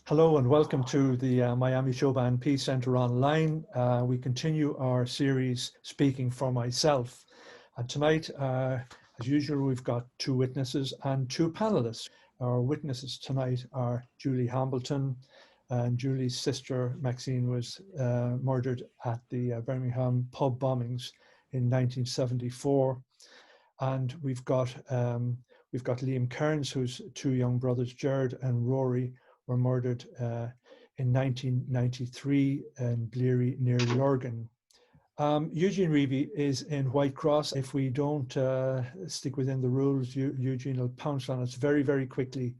Hello and welcome to the Miami Showband Peace Centre online. We continue our series Speaking for Myself. And tonight, as usual, we've got two witnesses and two panellists. Our witnesses tonight are Julie Hambleton, and Julie's sister Maxine was murdered at the Birmingham pub bombings in 1974. And we've got Liam Cairns, whose two young brothers, Gerard and Rory, were murdered in 1993 in Bleary near Lurgan. Eugene Reavey is in Whitecross. If we don't stick within the rules, Eugene will pounce on us very, very quickly.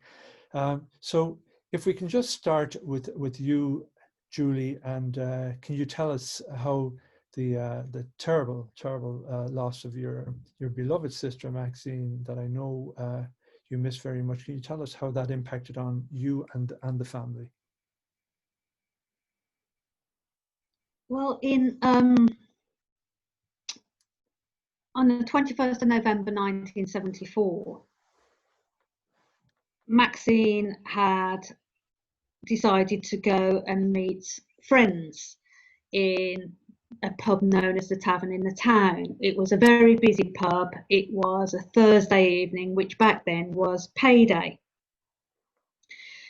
So if we can just start with you, Julie, and can you tell us how the terrible loss of your beloved sister Maxine, that I know you miss very much. Can you tell us how that impacted on you and the family? Well, on the 21st of November 1974, Maxine had decided to go and meet friends in a pub known as the Tavern in the town. It was a very busy pub. It was a Thursday evening, which back then was payday.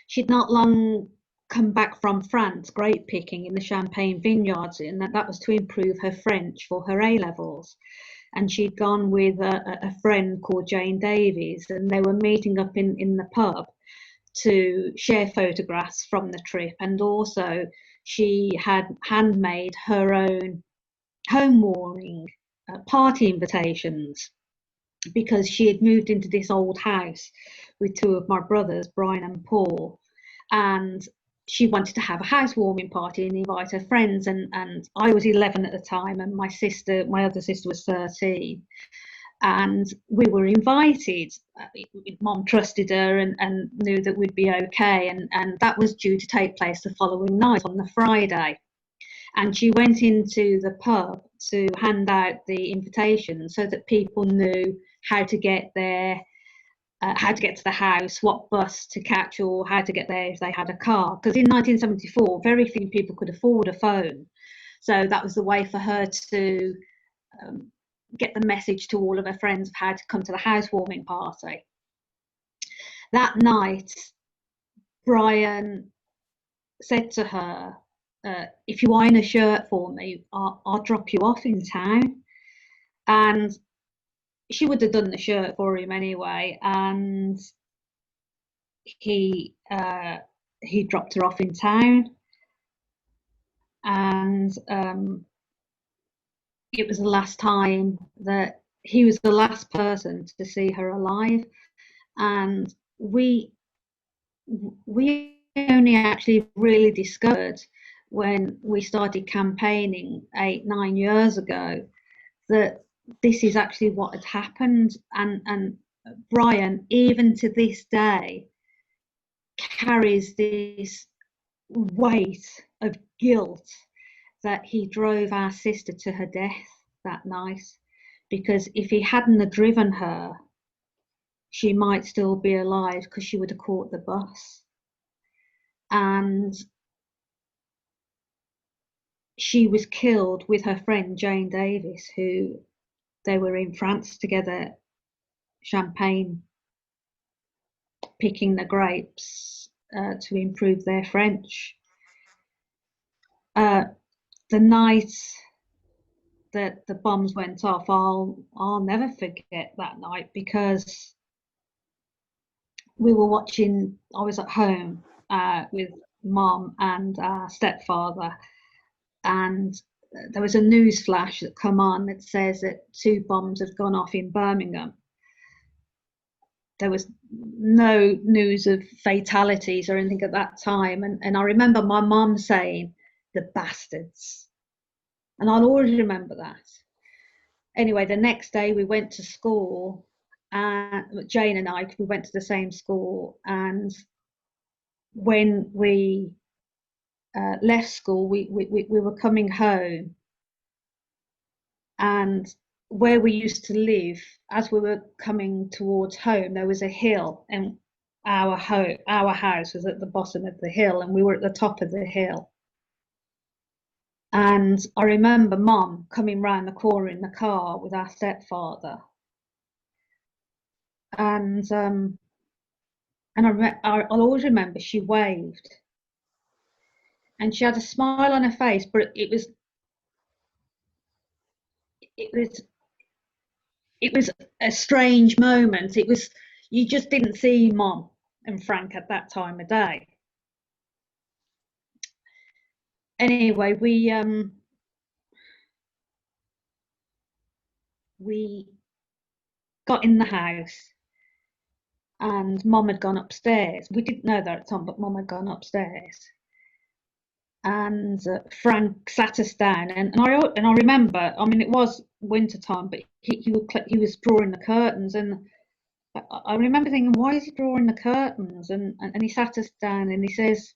She'd not long come back from France, grape picking in the Champagne vineyards, and that was to improve her French for her A-levels. And she'd gone with a friend called Jane Davies, and they were meeting up in the pub to share photographs from the trip, and also she had handmade her own home-warming party invitations, because she had moved into this old house with two of my brothers, Brian and Paul, and she wanted to have a housewarming party and invite her friends, and I was 11 at the time, and my other sister was 13. And we were invited. Mom trusted her and knew that we'd be okay. And that was due to take place the following night on the Friday. And she went into the pub to hand out the invitations so that people knew how to get there, how to get to the house, what bus to catch, or how to get there if they had a car. Because in 1974, very few people could afford a phone. So that was the way for her to get the message to all of her friends of how to come to the housewarming party. That night, Brian said to her, if you iron a shirt for me, I'll drop you off in town. And she would have done the shirt for him anyway, and he dropped her off in town. And it was the last time that he was the last person to see her alive. And we only actually really discovered when we started campaigning 8-9 years ago that this is actually what had happened. And Brian, even to this day, carries this weight of guilt that he drove our sister to her death that night, because if he hadn't have driven her, she might still be alive, because she would have caught the bus. And she was killed with her friend Jane Davies, who they were in France together, Champagne, picking the grapes to improve their French. The night that the bombs went off, I'll never forget that night, because we were watching. I was at home with Mom and our stepfather, and there was a news flash that come on that says that 2 bombs had gone off in Birmingham. There was no news of fatalities or anything at that time, and I remember my mom saying, "The bastards," and I'll always remember that. Anyway, the next day we went to school, and Jane and I, we went to the same school, and when we left school, we were coming home, and where we used to live, as we were coming towards home, there was a hill, and our house was at the bottom of the hill, and we were at the top of the hill. And I remember Mum coming round the corner in the car with our stepfather, and I'll always remember she waved, and she had a smile on her face, but it was a strange moment. It was, you just didn't see Mum and Frank at that time of day. Anyway, we got in the house, and Mum had gone upstairs. We didn't know that at the time, but Mum had gone upstairs. And Frank sat us down, and I remember, I mean, it was winter time, but he was drawing the curtains, and I remember thinking, why is he drawing the curtains? And he sat us down, and he says,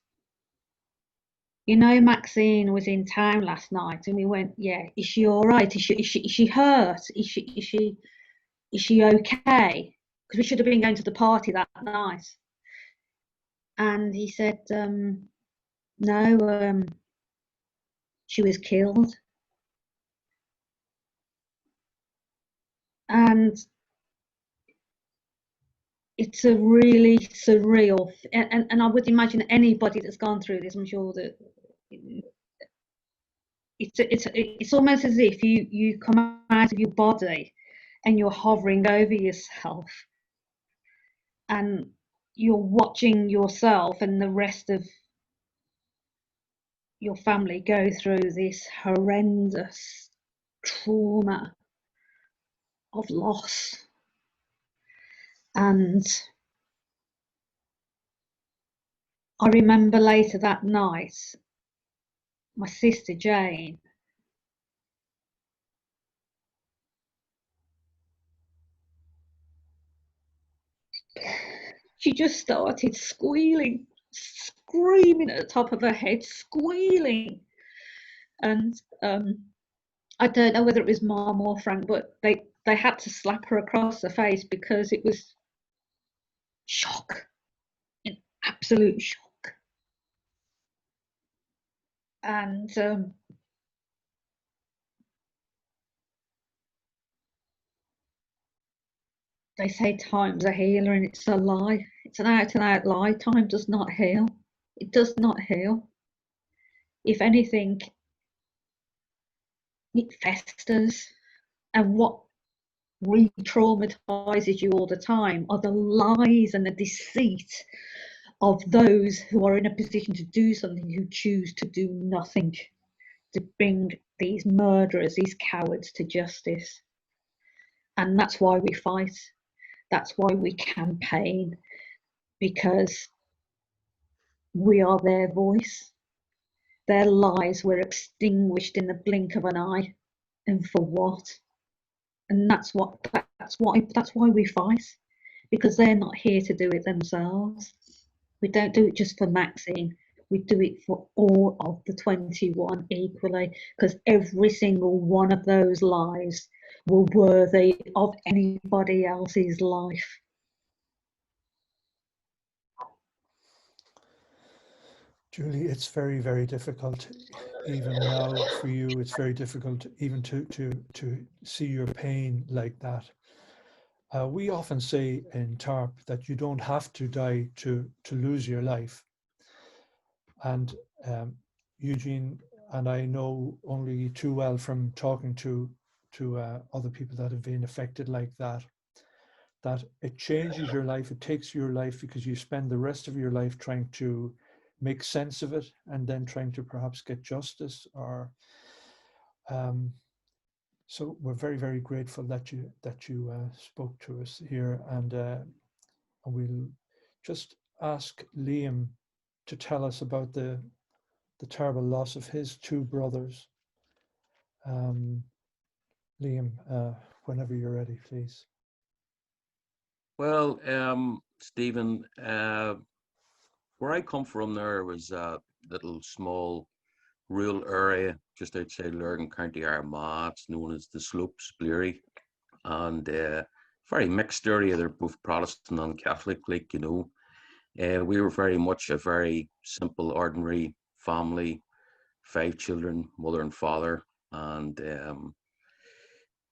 you know, Maxine was in town last night. And we went, yeah. Is she all right? Is she hurt? Is she okay? Because we should have been going to the party that night. And he said, no, she was killed. And it's a really surreal, and I would imagine anybody that's gone through this, I'm sure that it's almost as if you come out of your body and you're hovering over yourself, and you're watching yourself and the rest of your family go through this horrendous trauma of loss. And I remember later that night, my sister Jane she just started squealing, screaming at the top of her head, squealing. And I don't know whether it was Mum or Frank, but they had to slap her across the face because it was shock, an absolute shock. And they say time's a healer, and it's a lie. It's an out and out lie. Time does not heal. It does not heal. If anything, it festers. And what re-traumatizes you all the time are the lies and the deceit of those who are in a position to do something, who choose to do nothing, to bring these murderers, these cowards to justice. And that's why we fight. That's why we campaign, because we are their voice. Their lies were extinguished in the blink of an eye, and for what? And that's why we fight, because they're not here to do it themselves. We don't do it just for Maxine. We do it for all of the 21 equally, because every single one of those lives were worthy of anybody else's life. Julie, it's very, very difficult, even now for you. It's very difficult even to see your pain like that. We often say in TARP that you don't have to die to lose your life. And Eugene and I know only too well from talking to other people that have been affected like that, that it changes your life, it takes your life, because you spend the rest of your life trying to make sense of it and then trying to perhaps get justice. Or so we're very, very grateful that you spoke to us here, and we'll just ask Liam to tell us about the terrible loss of his two brothers. Liam, whenever you're ready, please. Well, Stephen, where I come from, there was a little small rural area just outside Lurgan, County Armagh. It's known as the Slopes, Bleary, and very mixed area. They're both Protestant and Catholic, like, you know. We were very much a very simple, ordinary family, 5 children, mother and father, and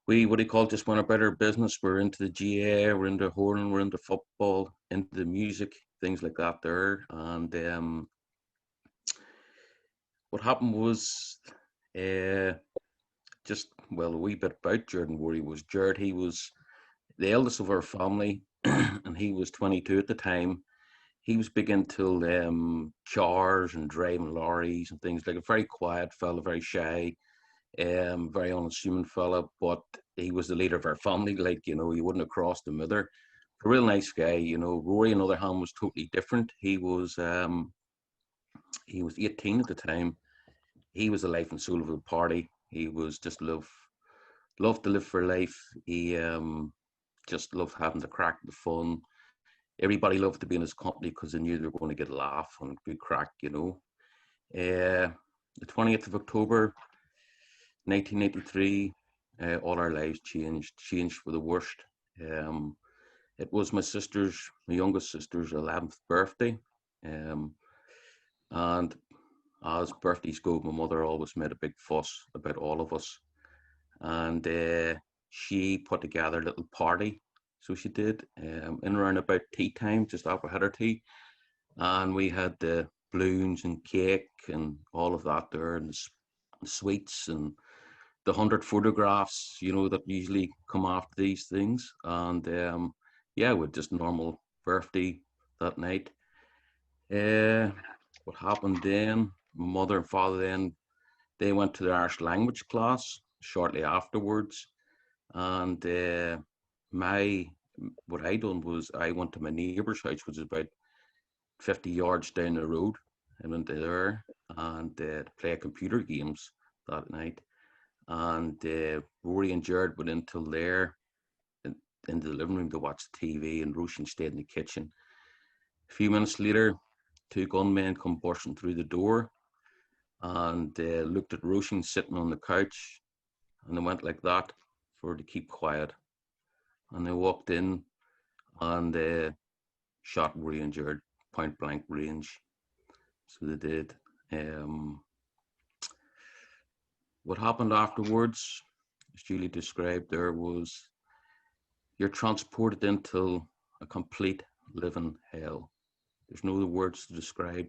we, what do you call it, just went about our business. We're into the GA, we're into hurling, we're into football, into the music, things like that there. And what happened was, just, well, a wee bit about Gerard and Rory was Gerard, he was the eldest of our family, and he was 22 at the time. He was big into cars and driving lorries and things, like a very quiet fella, very shy, very unassuming fella, but he was the leader of our family. Like, you know, you wouldn't have crossed him either. A real nice guy. You know, Rory, on the other hand, was totally different. He was 18 at the time. He was the life and soul of the party. He was just loved to live for life. He just loved having the crack, the fun. Everybody loved to be in his company because they knew they were going to get a laugh and good crack, you know. The 20th of October, 1983, all our lives changed for the worst. It was my youngest sister's 11th birthday. And as birthdays go, my mother always made a big fuss about all of us. And she put together a little party. So she did, in around about tea time, just after we had our tea. And we had the balloons and cake and all of that there, and the sweets and the 100 photographs, you know, that usually come after these things. And yeah, with just normal birthday that night. What happened then? My mother and father then, they went to the Irish language class shortly afterwards. And what I done was I went to my neighbour's house, which is about 50 yards down the road. I went there and to play computer games that night. And Rory and Gerard went into there, into the living room to watch the TV, and Roshan stayed in the kitchen. A few minutes later, 2 gunmen come bursting through the door and looked at Roshan sitting on the couch, and they went like that for her to keep quiet. And they walked in and shot Rory and Gerard point blank range. So they did. What happened afterwards, as Julie described there, was you're transported into a complete living hell. There's no other words to describe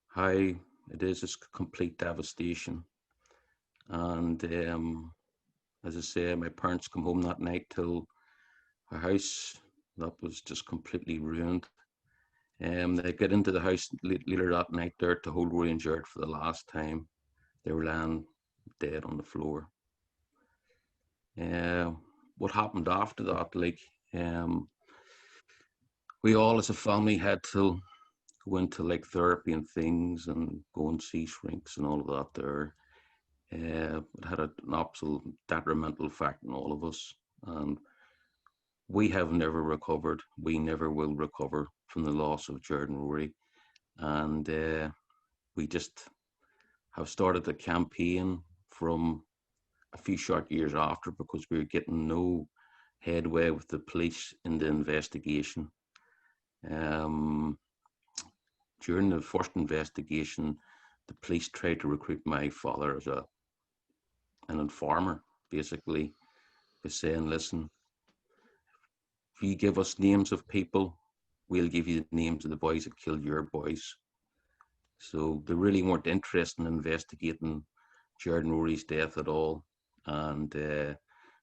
how it is. It's complete devastation. And as I say, my parents come home that night till a house that was just completely ruined. They get into the house later that night there to hold Rory and Gerard for the last time. They were lying dead on the floor. What happened after that, like, we all as a family had to go into like therapy and things and go and see shrinks and all of that there. It had an absolute detrimental effect on all of us. And we have never recovered. We never will recover from the loss of Gerard and Rory. And we just have started a campaign from a few short years after, because we were getting no headway with the police in the investigation. During the first investigation, the police tried to recruit my father as an informer, basically, by saying, listen, if you give us names of people, we'll give you the names of the boys that killed your boys. So they really weren't interested in investigating Gerard and Rory's death at all. And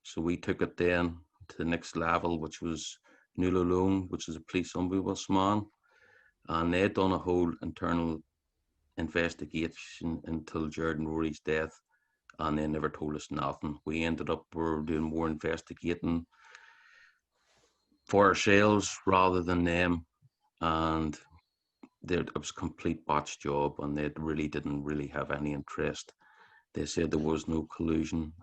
so we took it then to the next level, which was Nuala Lone, which is a police ombudsman. And they had done a whole internal investigation into Gerard and Rory's death, and they never told us nothing. We ended up doing more investigating for ourselves rather than them, and it was a complete botch job, and they really didn't really have any interest. They said there was no collusion,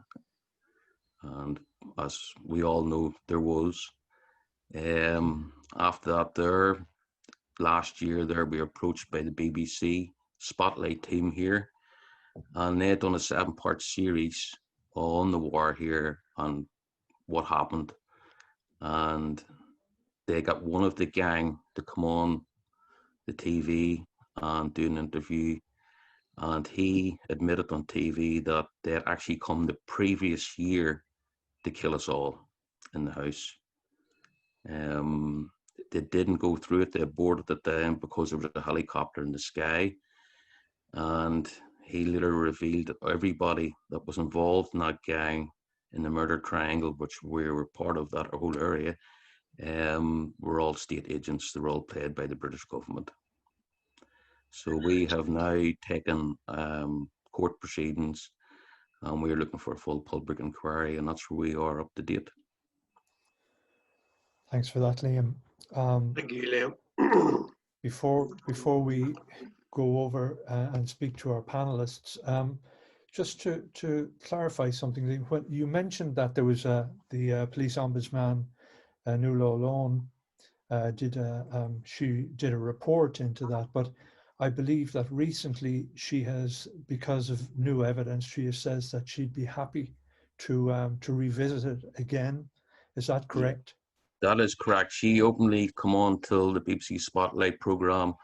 and as we all know, there was. After that, there last year, there we were approached by the BBC Spotlight team here, and they had done a 7-part series on the war here and what happened, and they got one of the gang to come on the TV and do an interview, and he admitted on TV that they had actually come the previous year to kill us all in the house. They didn't go through it. They aborted it then because there was a helicopter in the sky. And he later revealed that everybody that was involved in that gang in the murder triangle, which we were part of that whole area, were all state agents. They were all paid by the British government. So we have now taken court proceedings, and we're looking for a full public inquiry, and that's where we are up to date. Thanks for that, Liam. Thank you, Liam. Before we go over and speak to our panelists, just to clarify something, Liam, when you mentioned that there was the police ombudsman, Nuala Lone, she did a report into that, but I believe that recently she has, because of new evidence, she has says that she'd be happy to revisit it again. Is that correct? That is correct. She openly come on to the BBC Spotlight programme,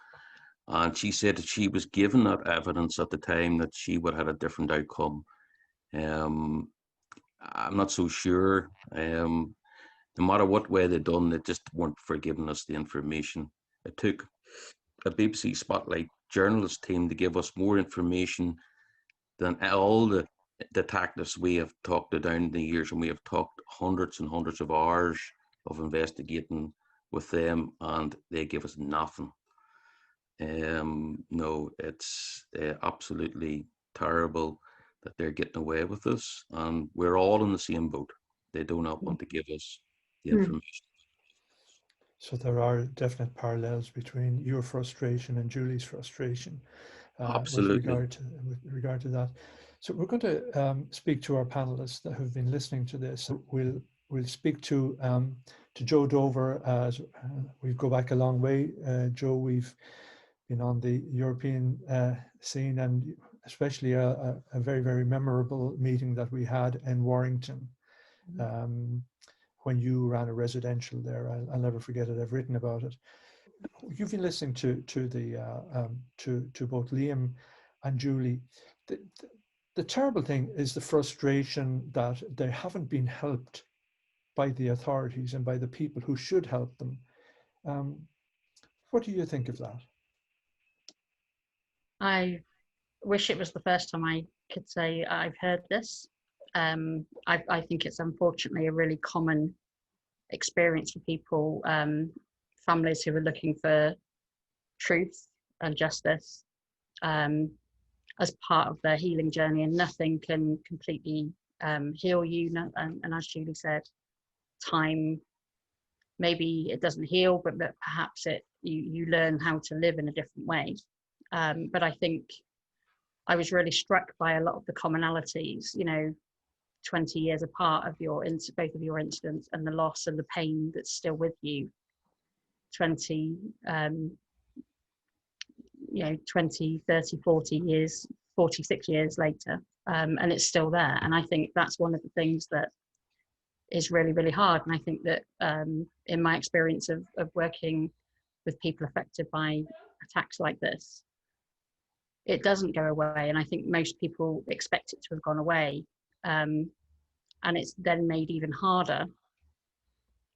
and she said that she was given that evidence at the time that she would have had a different outcome. I'm not so sure. No matter what way they done, they just weren't for giving us the information. It took a BBC Spotlight journalist team to give us more information than all the detectives we have talked to down the years, and we have talked hundreds and hundreds of hours of investigating with them, and they give us nothing. No, it's absolutely terrible that they're getting away with this, and we're all in the same boat. They do not want to give us the information. So there are definite parallels between your frustration and Julie's frustration Absolutely. with regard to that. So we're going to speak to our panelists that have been listening to this. We'll speak to Joe Dover. As we go back a long way, Joe, we've been on the European scene, and especially a very, very memorable meeting that we had in Warrington. When you ran a residential there. I'll never forget it. I've written about it. You've been listening to both Liam and Julie. The terrible thing is the frustration that they haven't been helped by the authorities and by the people who should help them. What do you think of that? I wish it was the first time I could say I've heard this. I think it's unfortunately a really common experience for people, families who are looking for truth and justice as part of their healing journey, and nothing can completely heal you. And as Julie said, time, maybe it doesn't heal, but perhaps you learn how to live in a different way. But I think I was really struck by a lot of the commonalities, 20 years apart of both of your incidents, and the loss and the pain that's still with you 20, 30, 40 years, 46 years later, and it's still there. And I think that's one of the things that is really, really hard. And I think that in my experience of working with people affected by attacks like this, it doesn't go away. And I think most people expect it to have gone away. And it's then made even harder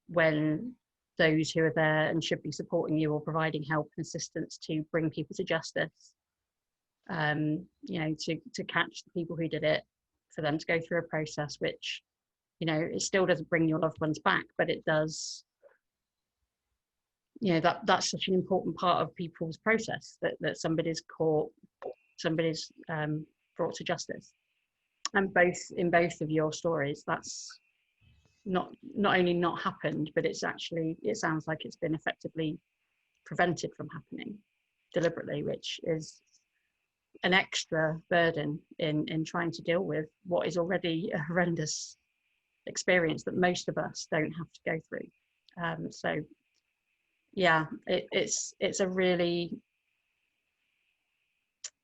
when those who are there and should be supporting you or providing help and assistance to bring people to justice, to catch the people who did it, for them to go through a process which, it still doesn't bring your loved ones back, but it does, that's such an important part of people's process, that somebody's caught, somebody's brought to justice. And in both of your stories, that's not only not happened, but it sounds like it's been effectively prevented from happening deliberately, which is an extra burden in trying to deal with what is already a horrendous experience that most of us don't have to go through. So yeah, it's a really,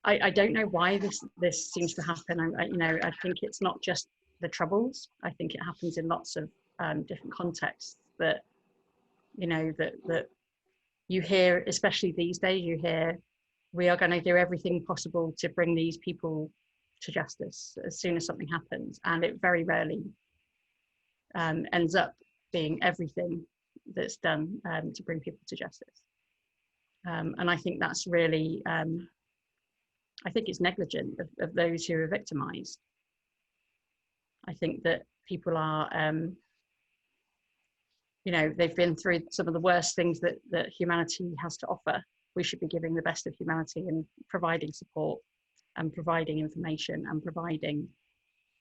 I don't know why this seems to happen. I think it's not just the Troubles. I think it happens in lots of different contexts, that that you hear, especially these days, you hear, we are going to do everything possible to bring these people to justice as soon as something happens. And it very rarely ends up being everything that's done to bring people to justice. And I think that's really, I think it's negligent of those who are victimized. I think that people are, you know, they've been through some of the worst things that humanity has to offer. We should be giving the best of humanity and providing support and providing information and providing,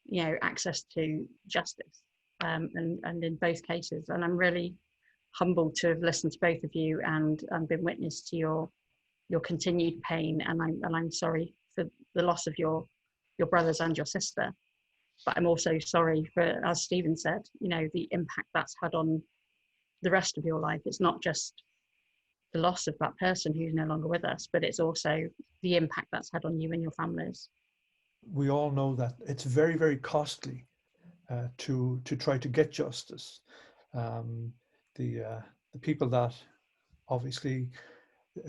you know, access to justice. And in both cases, and I'm really humbled to have listened to both of you and been witness to your continued pain. And I'm sorry for the loss of your brothers and your sister. But I'm also sorry for, as Stephen said, you know, the impact that's had on the rest of your life. It's not just the loss of that person who's no longer with us, but it's also the impact that's had on you and your families. We all know that it's very, very costly to try to get justice. The people that obviously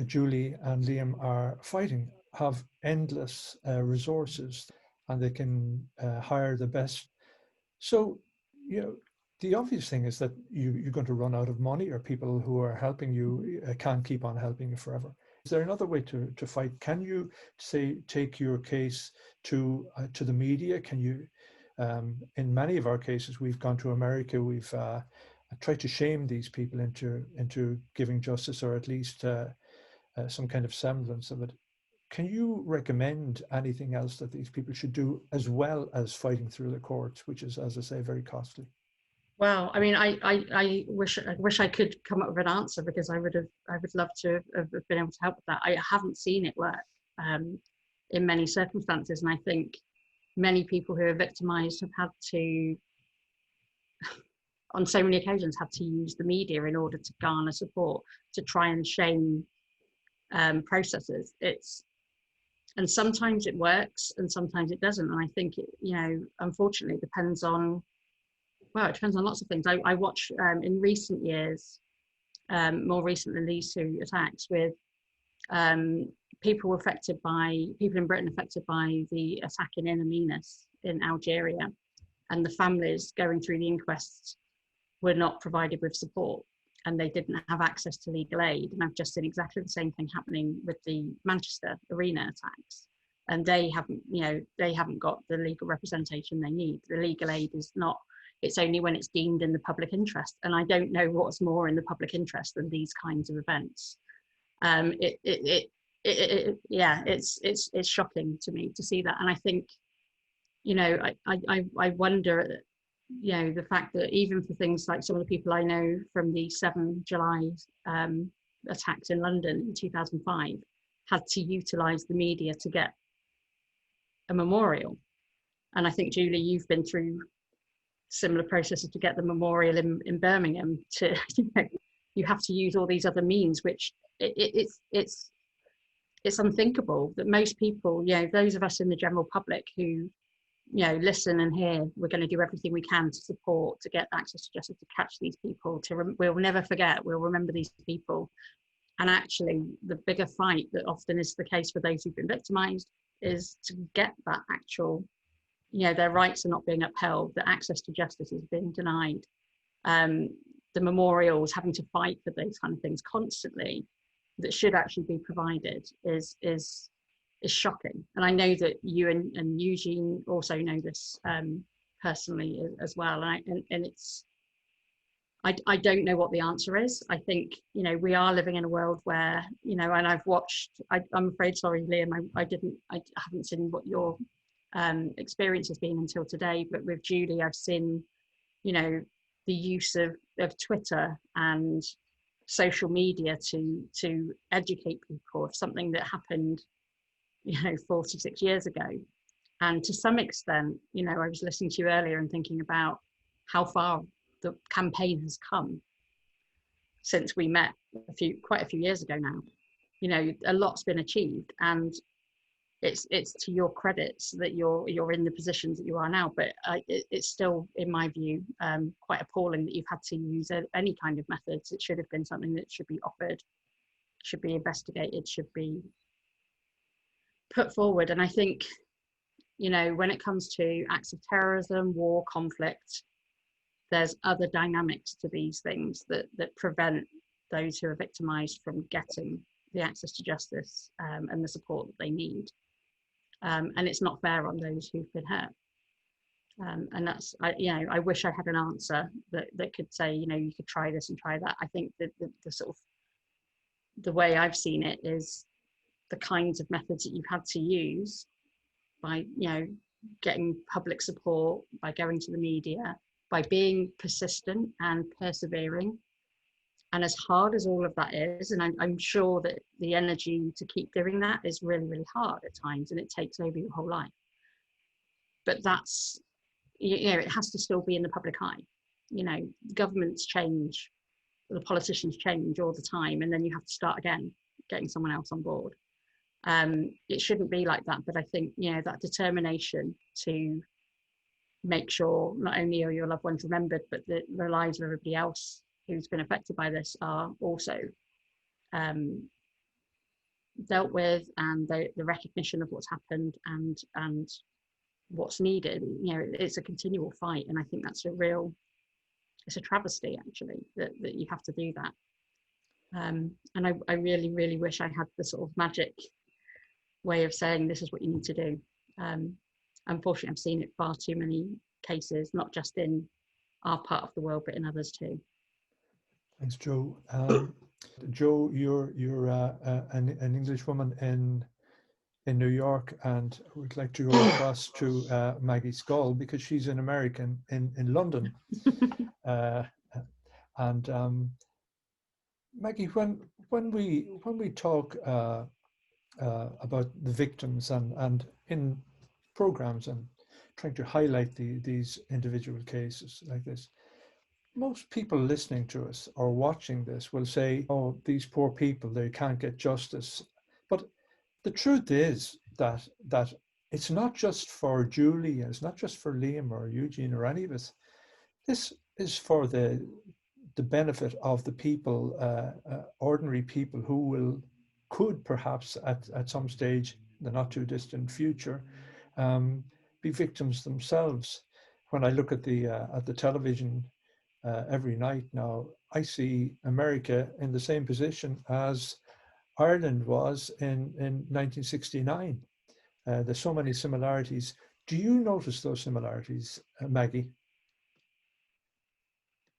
Julie and Liam are fighting have endless resources, and they can hire the best. So, you know, the obvious thing is that you're going to run out of money, or people who are helping you can't keep on helping you forever. Is there another way to fight? Can you say take your case to the media? Can you? In many of our cases, we've gone to America. We've tried to shame these people into giving justice, or at least some kind of semblance of it. Can you recommend anything else that these people should do, as well as fighting through the courts, which is, as I say, very costly? Well, I mean, I wish I could come up with an answer, because I would love to have been able to help with that. I haven't seen it work in many circumstances, and I think many people who are victimized have had to, on so many occasions, had to use the media in order to garner support, to try and shame processes. And sometimes it works and sometimes it doesn't. And I think it, you know, unfortunately, it depends on lots of things. I watch in recent years, more recently, these two attacks with people in Britain affected by the attack in In Amenas in Algeria, and the families going through the inquests were not provided with support, and they didn't have access to legal aid. And I've just seen exactly the same thing happening with the Manchester arena attacks, and they haven't got the legal representation they need. The legal aid is not, it's only when it's deemed in the public interest, and I don't know what's more in the public interest than these kinds of events. It's shocking to me to see that. And I think, you know, I wonder, you know, the fact that even for things like some of the people I know from the 7 July attacks in London in 2005 had to utilise the media to get a memorial. And I think, Julie, you've been through similar processes to get the memorial in Birmingham. To, you know, you have to use all these other means, which it's unthinkable that most people, you know, those of us in the general public who, you know, listen and hear, we're going to do everything we can to support, to get access to justice, to catch these people, we'll never forget, we'll remember these people. And actually, the bigger fight that often is the case for those who've been victimised is to get that actual, you know, their rights are not being upheld, that access to justice is being denied. The memorials, having to fight for those kind of things constantly, that should actually be provided is shocking. And I know that you and Eugene also know this personally as well. And it's, I don't know what the answer is. I think, you know, we are living in a world where, you know, and I've watched, I'm afraid, sorry, Liam, I haven't seen what your experience has been until today, but with Julie, I've seen, you know, the use of Twitter and social media to educate people of something that happened, you know, 46 years ago. And to some extent, you know, I was listening to you earlier and thinking about how far the campaign has come since we met quite a few years ago now. You know, a lot's been achieved, and it's to your credits that you're in the positions that you are now. But it's still, in my view, quite appalling that you've had to use any kind of methods. It should have been something that should be offered should be investigated, should be put forward. And I think, you know, when it comes to acts of terrorism, war, conflict, there's other dynamics to these things that prevent those who are victimized from getting the access to justice and the support that they need. And it's not fair on those who've been hurt. And that's, you know, I wish I had an answer that could say, you know, you could try this and try that. I think that the sort of, the way I've seen it is the kinds of methods that you've had to use by, you know, getting public support, by going to the media, by being persistent and persevering. And as hard as all of that is, and I'm sure that the energy to keep doing that is really, really hard at times, and it takes over your whole life. But that's, you know, it has to still be in the public eye. You know, governments change, the politicians change all the time, and then you have to start again, getting someone else on board. It shouldn't be like that, but I think, you know, that determination to make sure not only are your loved ones remembered, but the lives of everybody else who's been affected by this are also dealt with, and the recognition of what's happened and what's needed. You know, it's a continual fight, and I think that's it's a travesty actually that you have to do that. And I really, really wish I had the sort of magic way of saying this is what you need to do. Unfortunately, I've seen it far too many cases, not just in our part of the world, but in others too. Thanks, Joe. Joe, you're an English woman in New York, and we'd like to go across to Maggie Scull because she's an American in London. Maggie, when we talk about the victims and in programs and trying to highlight these individual cases like this, most people listening to us or watching this will say, oh, these poor people, they can't get justice. But the truth is that it's not just for Julie, it's not just for Liam or Eugene or any of us. This is for the benefit of the people, ordinary people who could perhaps at some stage, in the not too distant future, be victims themselves. When I look at the television every night now, I see America in the same position as Ireland was in 1969. There's so many similarities. Do you notice those similarities, Maggie?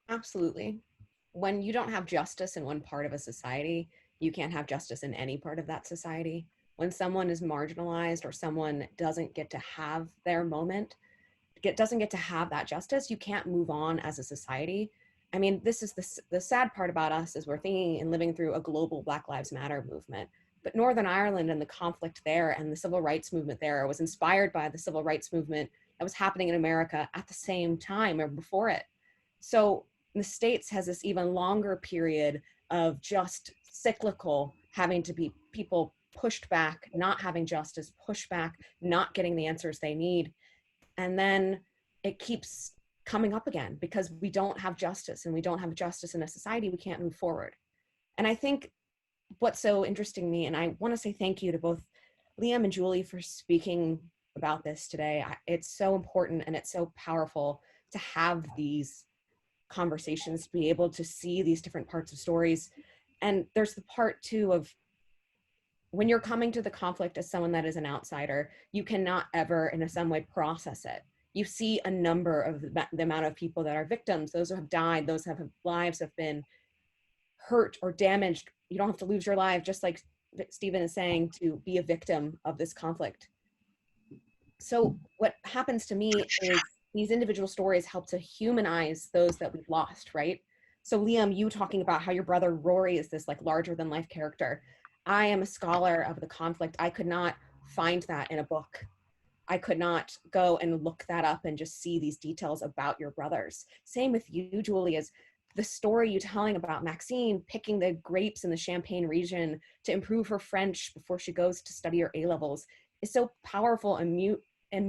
Absolutely. When you don't have justice in one part of a society, you can't have justice in any part of that society. When someone is marginalized or someone doesn't get to have their moment, doesn't get to have that justice, you can't move on as a society. I mean, this is the sad part about us is we're thinking and living through a global Black Lives Matter movement. But Northern Ireland and the conflict there and the civil rights movement there was inspired by the civil rights movement that was happening in America at the same time or before it. So the States has this even longer period of just cyclical, having to be people pushed back, not having justice, pushed back, not getting the answers they need. And then it keeps coming up again because we don't have justice, and we don't have justice in a society, we can't move forward. And I think what's so interesting to me, and I want to say thank you to both Liam and Julie for speaking about this today. It's so important and it's so powerful to have these conversations, to be able to see these different parts of stories. And there's the part too of when you're coming to the conflict as someone that is an outsider, you cannot ever in some way process it. You see a number of the amount of people that are victims, those who have died, those who have lives have been hurt or damaged. You don't have to lose your life, just like Stephen is saying, to be a victim of this conflict. So what happens to me is these individual stories help to humanize those that we've lost, right? So Liam, you talking about how your brother Rory is this like larger than life character. I am a scholar of the conflict. I could not find that in a book. I could not go and look that up and just see these details about your brothers. Same with you, Julie, is the story you're telling about Maxine picking the grapes in the Champagne region to improve her French before she goes to study her A-levels is so powerful and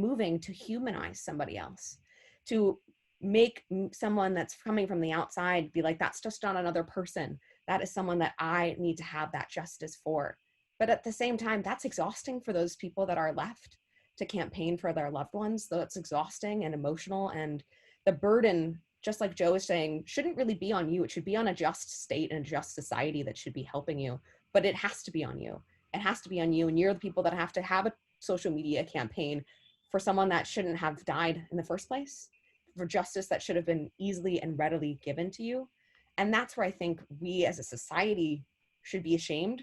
moving to humanize somebody else, to make someone that's coming from the outside be like, that's just not another person. That is someone that I need to have that justice for. But at the same time, that's exhausting for those people that are left to campaign for their loved ones. Though it's exhausting and emotional, and the burden, just like Joe is saying, shouldn't really be on you. It should be on a just state and a just society that should be helping you, but it has to be on you. It has to be on you, and you're the people that have to have a social media campaign for someone that shouldn't have died in the first place, for justice that should have been easily and readily given to you. And that's where I think we as a society should be ashamed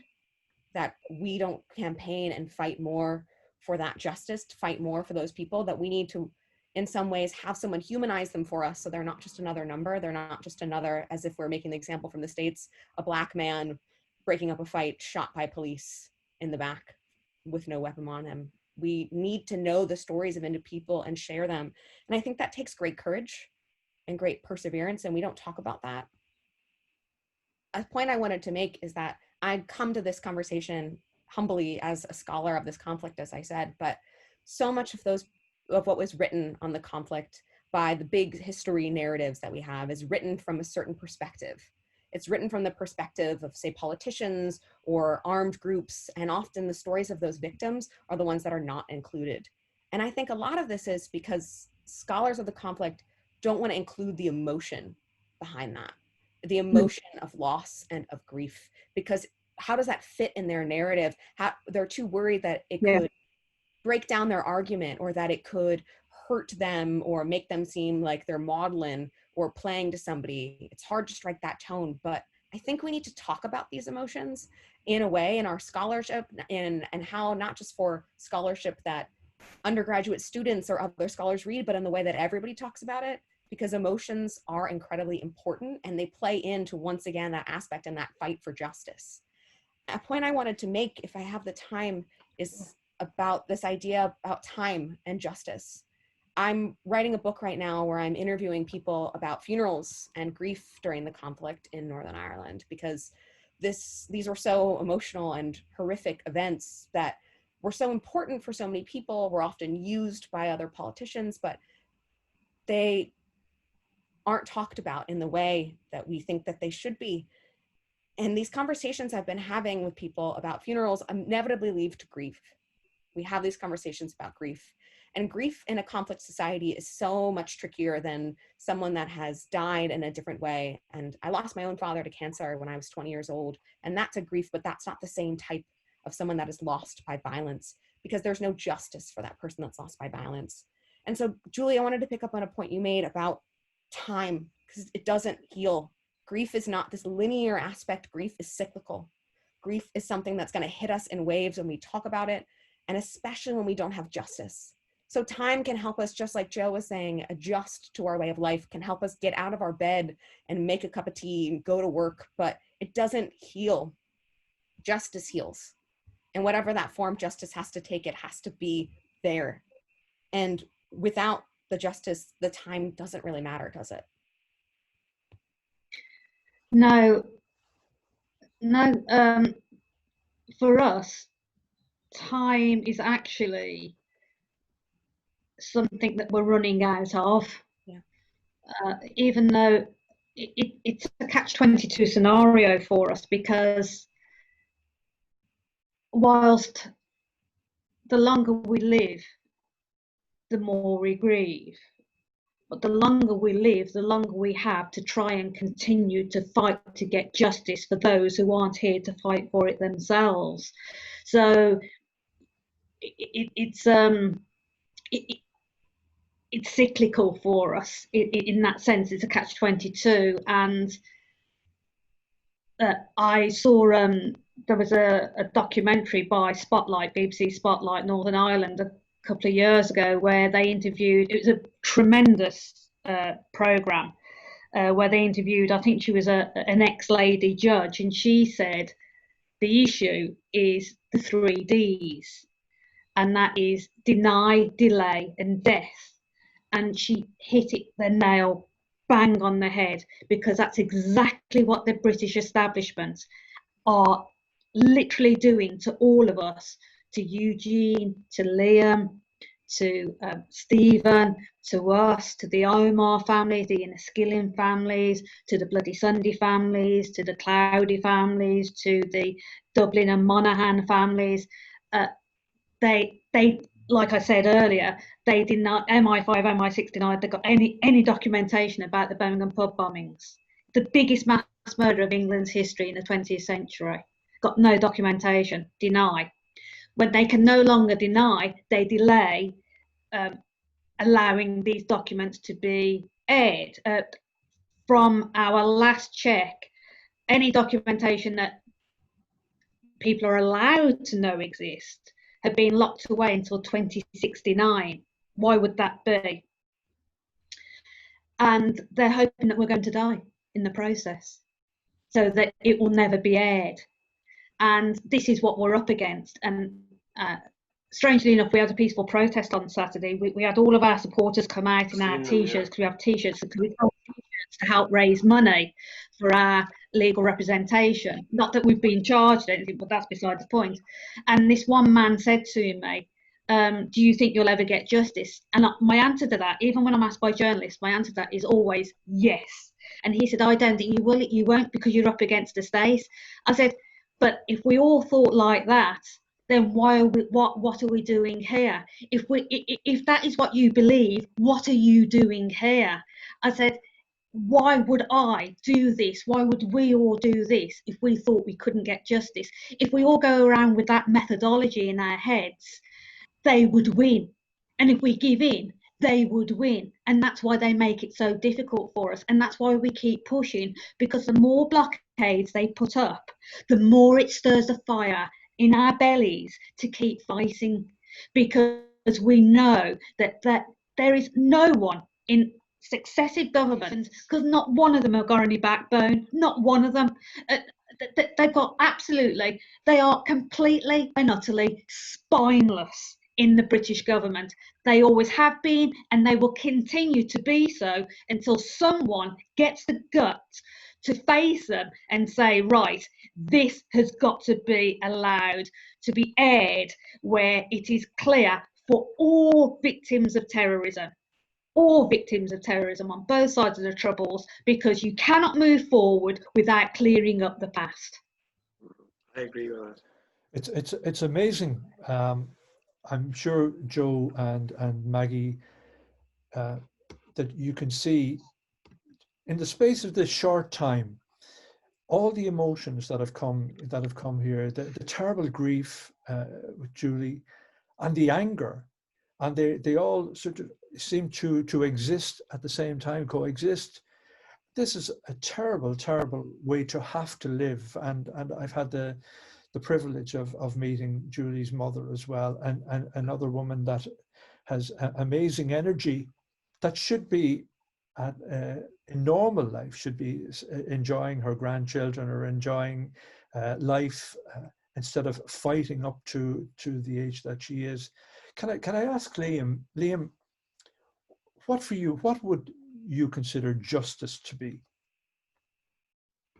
that we don't campaign and fight more for that justice, to fight more for those people, that we need to, in some ways, have someone humanize them for us so they're not just another number. They're not just another, as if we're making the example from the States, a Black man breaking up a fight, shot by police in the back with no weapon on him. We need to know the stories of individual people and share them. And I think that takes great courage and great perseverance, and we don't talk about that. A point I wanted to make is that I'd come to this conversation humbly as a scholar of this conflict, as I said, but so much of what was written on the conflict by the big history narratives that we have is written from a certain perspective. It's written from the perspective of, say, politicians or armed groups, and often the stories of those victims are the ones that are not included. And I think a lot of this is because scholars of the conflict don't want to include the emotion behind that, the emotion of loss and of grief, because how does that fit in their narrative? They're too worried that it could break down their argument, or that it could hurt them or make them seem like they're maudlin or playing to somebody. It's hard to strike that tone, but I think we need to talk about these emotions in a way in our scholarship, and how not just for scholarship that undergraduate students or other scholars read, but in the way that everybody talks about it, because emotions are incredibly important and they play into, once again, that aspect and that fight for justice. A point I wanted to make, if I have the time, is about this idea about time and justice. I'm writing a book right now where I'm interviewing people about funerals and grief during the conflict in Northern Ireland, because these were so emotional and horrific events that were so important for so many people, were often used by other politicians, but they aren't talked about in the way that we think that they should be. And these conversations I've been having with people about funerals inevitably lead to grief. We have these conversations about grief. And grief in a conflict society is so much trickier than someone that has died in a different way. And I lost my own father to cancer when I was 20 years old. And that's a grief, but that's not the same type of someone that is lost by violence, because there's no justice for that person that's lost by violence. And so, Julie, I wanted to pick up on a point you made about time, because it doesn't heal. Grief is not this linear aspect. Grief is cyclical. Grief is something that's going to hit us in waves when we talk about it, and especially when we don't have justice. So time can help us, just like Joe was saying, adjust to our way of life, can help us get out of our bed and make a cup of tea and go to work, but it doesn't heal. Justice heals. And whatever that form justice has to take, it has to be there. And without the justice, the time doesn't really matter, does it? No. For us, time is actually something that we're running out of. Yeah. Even though it's a catch-22 scenario for us, because whilst the longer we live, the more we grieve. But the longer we live, the longer we have to try and continue to fight to get justice for those who aren't here to fight for it themselves. So it's cyclical for us in that sense. It's a catch-22. And I saw there was a documentary by Spotlight, BBC Spotlight Northern Ireland, a couple of years ago, where they interviewed, it was a tremendous programme, where they interviewed, I think she was an ex-lady judge, and she said the issue is the 3 Ds, and that is deny, delay and death. And she hit the nail bang on the head, because that's exactly what the British establishment are literally doing to all of us, to Eugene, to Liam, to Stephen, to us, to the Omar families, the Inniskillen families, to the Bloody Sunday families, to the Cloudy families, to the Dublin and Monaghan families. They, like I said earlier, they did not, MI5, MI6 denied they got any documentation about the Birmingham pub bombings. The biggest mass murder of England's history in the 20th century. Got no documentation, deny. When they can no longer deny, they delay allowing these documents to be aired. From our last check, any documentation that people are allowed to know exist had been locked away until 2069. Why would that be? And they're hoping that we're going to die in the process, so that it will never be aired. And this is what we're up against. And strangely enough, we had a peaceful protest on Saturday. We had all of our supporters come out in our T-shirts, because we have T-shirts, to help raise money for our legal representation. Not that we've been charged anything, but that's beside the point. And this one man said to me, do you think you'll ever get justice? And my answer to that, even when I'm asked by journalists, my answer to that is always yes. And he said, I don't think you will, you won't, because you're up against the state. I said, but if we all thought like that, then why are we, what are we doing here? If that is what you believe, what are you doing here? I said, why would I do this? Why would we all do this if we thought we couldn't get justice? If we all go around with that methodology in our heads, they would win. And if we give in, they would win. And that's why they make it so difficult for us. And that's why we keep pushing, because the more blockades they put up, the more it stirs the fire in our bellies to keep fighting, because we know that there is no one in successive governments, because not one of them have got any backbone, not one of them. They've got absolutely, they are completely and utterly spineless in the British government. They always have been, and they will continue to be so until someone gets the guts to face them and say, right, this has got to be allowed to be aired where it is clear for all victims of terrorism. All victims of terrorism on both sides of the troubles, because you cannot move forward without clearing up the past. I agree with that. It's amazing. I'm sure Joe and Maggie, that you can see in the space of this short time, all the emotions that have come here, the terrible grief with Julie, and the anger, and they all sort of seem to exist at the same time, coexist. This is a terrible, terrible way to have to live. And I've had the privilege of meeting Julie's mother as well, and another woman that has amazing energy, that should be in normal life, should be enjoying her grandchildren or enjoying life, instead of fighting up to the age that she is. Can I ask Liam, what would you consider justice to be?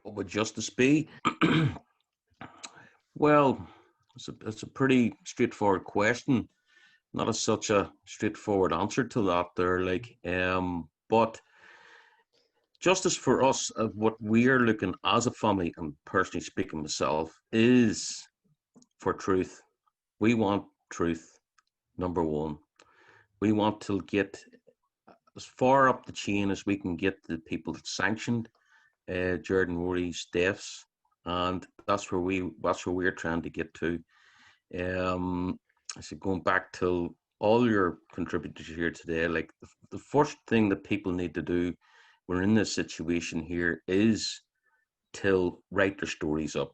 What would justice be? Well, it's a pretty straightforward question. Not such a straightforward answer to that there, but justice for us, what we're looking as a family, and personally speaking myself, is for truth. We want truth, number one. We want to get as far up the chain as we can get the people that sanctioned Gerard and Rory's deaths, and that's where we're trying to get to. I said, going back to all your contributors here today, like the first thing that people need to do when we're in this situation here is to write their stories up.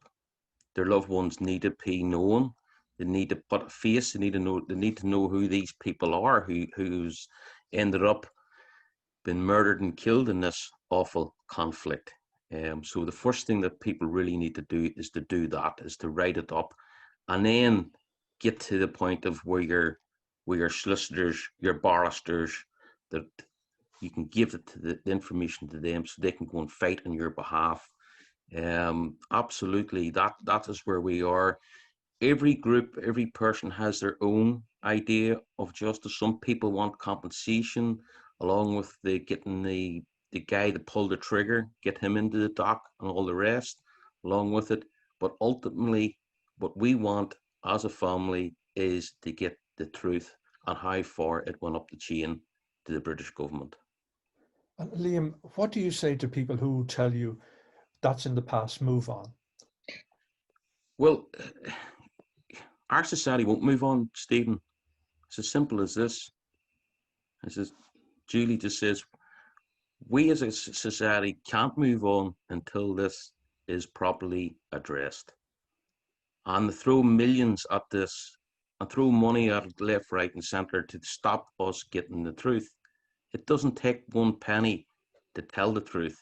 Their loved ones need to be known. They need to put a face. They need to know who these people are, who's ended up being murdered and killed in this awful conflict. So the first thing that people really need to do is to write it up, and then get to the point of where your solicitors, your barristers, that you can give it to the information to them so they can go and fight on your behalf. Absolutely, that is where we are. every group, every person has their own idea of justice. Some people want compensation, along with getting the guy that pulled the trigger, get him into the dock and all the rest, along with it. But ultimately, what we want as a family is to get the truth on how far it went up the chain to the British government. Liam, what do you say to people who tell you that's in the past, move on? Well, our society won't move on, Stephen. It's as simple as this. As Julie just says, we as a society can't move on until this is properly addressed. And to throw millions at this and throw money at it left, right, and centre to stop us getting the truth, it doesn't take one penny to tell the truth.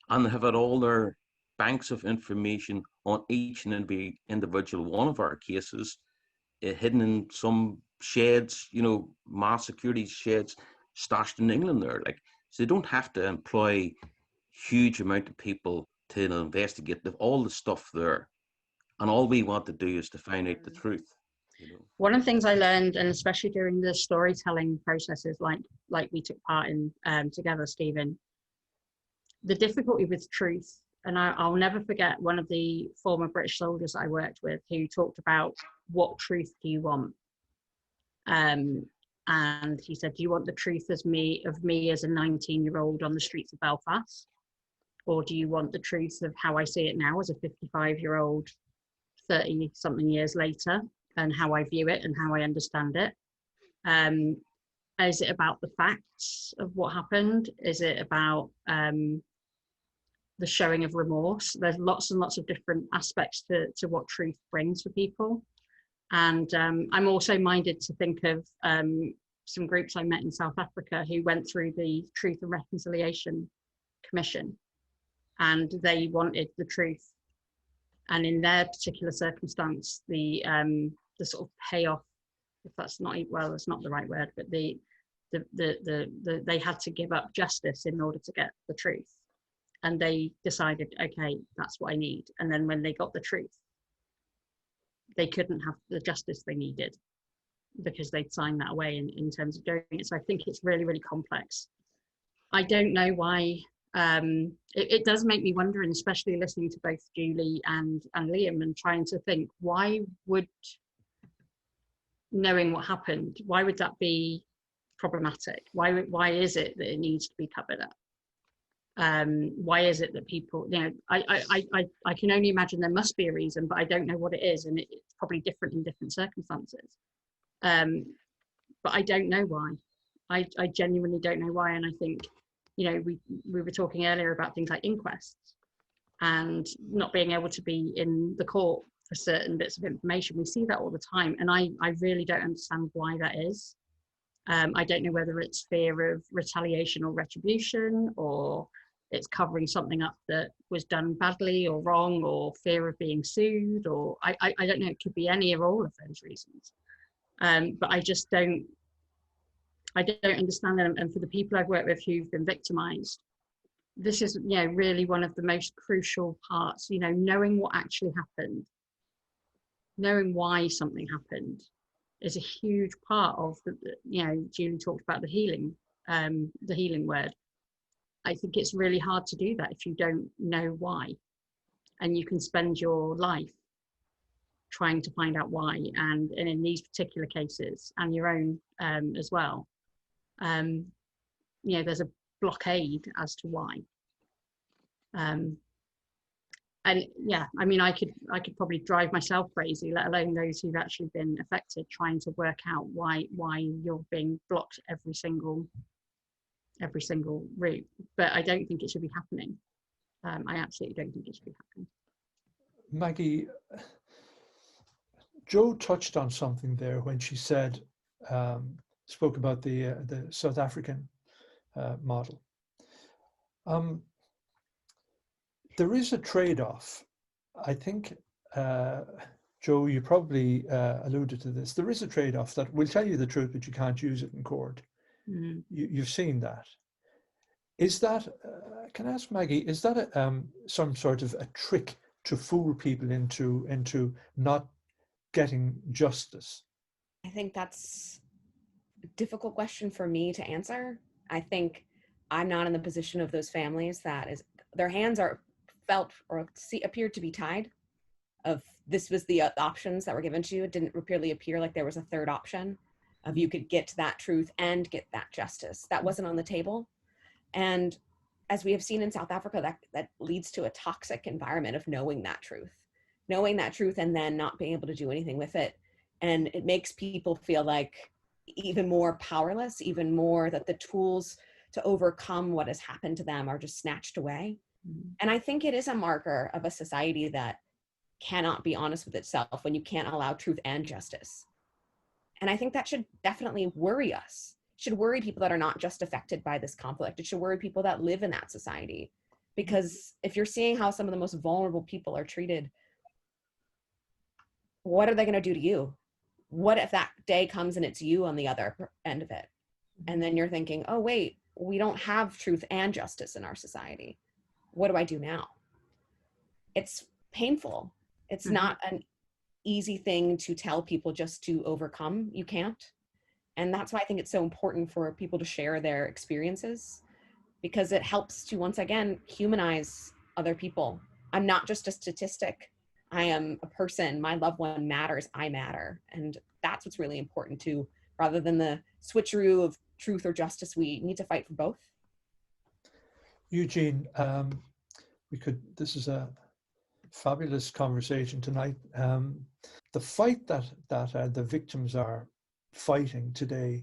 And they have had all their banks of information on each and every individual one of our cases, hidden in some sheds, mass security sheds stashed in England there. So they don't have to employ huge amount of people to investigate. They've all the stuff there. And all we want to do is to find out the truth. One of the things I learned, and especially during the storytelling processes like we took part in together, Stephen, the difficulty with truth, and I'll never forget one of the former British soldiers I worked with who talked about, what truth do you want? And he said, do you want the truth of me as a 19-year-old on the streets of Belfast? Or do you want the truth of how I see it now as a 55-year-old 30-something years later, and how I view it and how I understand it? Is it about the facts of what happened? Is it about the showing of remorse? There's lots and lots of different aspects to what truth brings for people. And I'm also minded to think of some groups I met in South Africa who went through the Truth and Reconciliation Commission, and they wanted the truth. And in their particular circumstance, the sort of payoff, if that's not, well, that's not the right word, but they had to give up justice in order to get the truth. And they decided, okay, that's what I need. And then when they got the truth, they couldn't have the justice they needed because they'd signed that away in terms of doing it. So I think it's really, really complex. I don't know why. It does make me wonder, and especially listening to both Julie and Liam and trying to think, why would knowing what happened, why would that be problematic? Why is it that it needs to be covered up? Why is it that people, I can only imagine there must be a reason, but I don't know what it is, and it's probably different in different circumstances. But I don't know why. I genuinely don't know why. And I think, we were talking earlier about things like inquests and not being able to be in the court for certain bits of information. We see that all the time, and I really don't understand why that is. I don't know whether it's fear of retaliation or retribution, or it's covering something up that was done badly or wrong, or fear of being sued, or I don't know, it could be any or all of those reasons. But I just don't understand them. And for the people I've worked with who've been victimized, this is, really one of the most crucial parts, knowing what actually happened, knowing why something happened is a huge part of Julie talked about the healing word. I think it's really hard to do that if you don't know why, and you can spend your life trying to find out why. And in these particular cases, and your own as well, there's a blockade as to why. And yeah, I mean, I could probably drive myself crazy, let alone those who've actually been affected, trying to work out why you're being blocked every single route. But I don't think it should be happening. I absolutely don't think it should be happening. Maggie, Jo touched on something there when she said, spoke about the South African model. There is a trade-off. I think, Jo, you probably alluded to this. There is a trade-off that will tell you the truth, but you can't use it in court. Mm-hmm. You've seen that. Is that, can I ask Maggie, is that some sort of a trick to fool people into not getting justice? I think that's a difficult question for me to answer. I think I'm not in the position of those families that is, their hands are felt or appeared to be tied. Of this was the options that were given to you. It didn't really appear like there was a third option of you could get to that truth and get that justice. That wasn't on the table. And as we have seen in South Africa, that leads to a toxic environment of knowing that truth and then not being able to do anything with it. And it makes people feel like even more powerless, even more that the tools to overcome what has happened to them are just snatched away. Mm-hmm. And I think it is a marker of a society that cannot be honest with itself when you can't allow truth and justice. And I think that should definitely worry us. It should worry people that are not just affected by this conflict. It should worry people that live in that society. Because if you're seeing how some of the most vulnerable people are treated, what are they going to do to you? What if that day comes and it's you on the other end of it? And then you're thinking, oh, wait, we don't have truth and justice in our society. What do I do now? It's painful. It's not an easy thing to tell people just to overcome. You can't. And that's why I think it's so important for people to share their experiences, because it helps to, once again, humanize other people. I'm not just a statistic. I am a person. My loved one matters. I matter. And that's what's really important too, rather than the switcheroo of truth or justice. We need to fight for both. Eugene, this is a fabulous conversation tonight. The fight that the victims are fighting today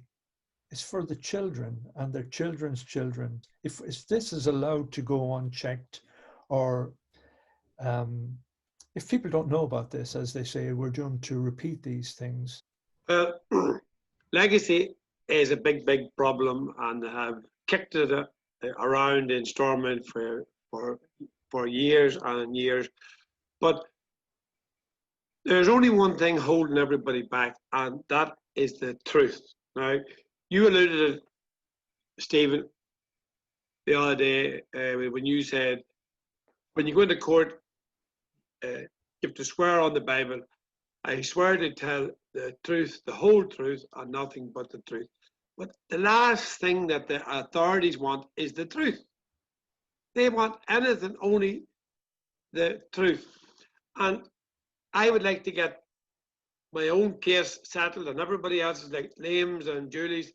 is for the children and their children's children. If this is allowed to go unchecked, or if people don't know about this, as they say, we're doomed to repeat these things. Legacy is a big problem, and have kicked it around in Stormont for years and years. But there's only one thing holding everybody back, and that is the truth. Now, you alluded to it, Stephen, the other day when you said, when you go into court, you have to swear on the Bible. I swear to tell the truth, the whole truth, and nothing but the truth. But the last thing that the authorities want is the truth. They want anything, only the truth. And I would like to get my own case settled, and everybody else's, like Liam's and Julie's.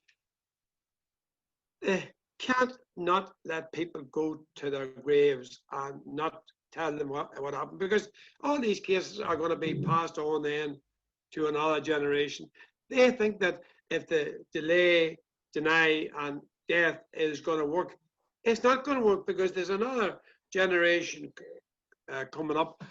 They can't not let people go to their graves and not tell them what happened, because all these cases are going to be passed on then to another generation. They think that if the delay, deny, and death is going to work, it's not going to work, because there's another generation coming up,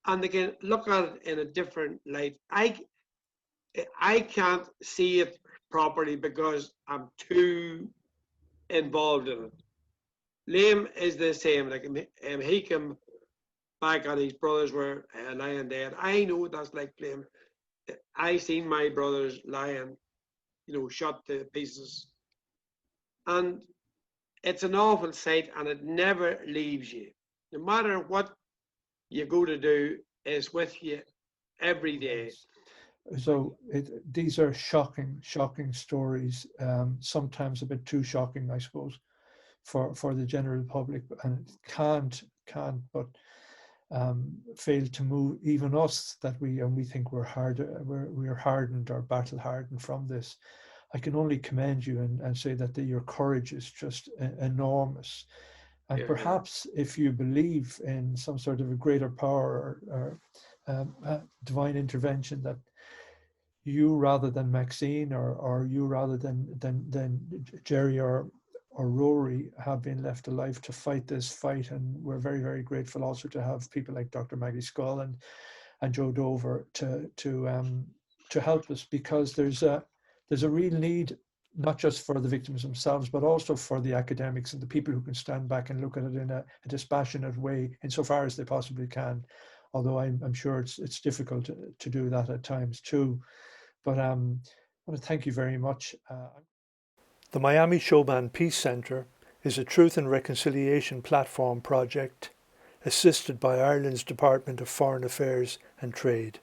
and they can look at it in a different light. I can't see it properly because I'm too involved in it. Liam is the same. Like he came back and his brothers were lying dead. I know what that's like, Liam. I seen my brothers lying, shot to pieces, and it's an awful sight, and it never leaves you. No matter what you go to do, it's with you every day. So these are shocking stories, sometimes a bit too shocking, I suppose, for the general public, and it can't but fail to move even us, that we think we're hardened or battle hardened from this. I can only commend you and say that your courage is just enormous. And perhaps if you believe in some sort of a greater power or divine intervention, that you, rather than Maxine, or you rather than Jerry or Rory, have been left alive to fight this fight. And we're very, very grateful also to have people like Dr. Maggie Scull and Joe Dover to help us, because there's a real need, not just for the victims themselves, but also for the academics and the people who can stand back and look at it in a dispassionate way, insofar as they possibly can. Although I'm sure it's difficult to do that at times too. But I want to thank you very much. The Miami Showband Peace Centre is a Truth and Reconciliation platform project assisted by Ireland's Department of Foreign Affairs and Trade.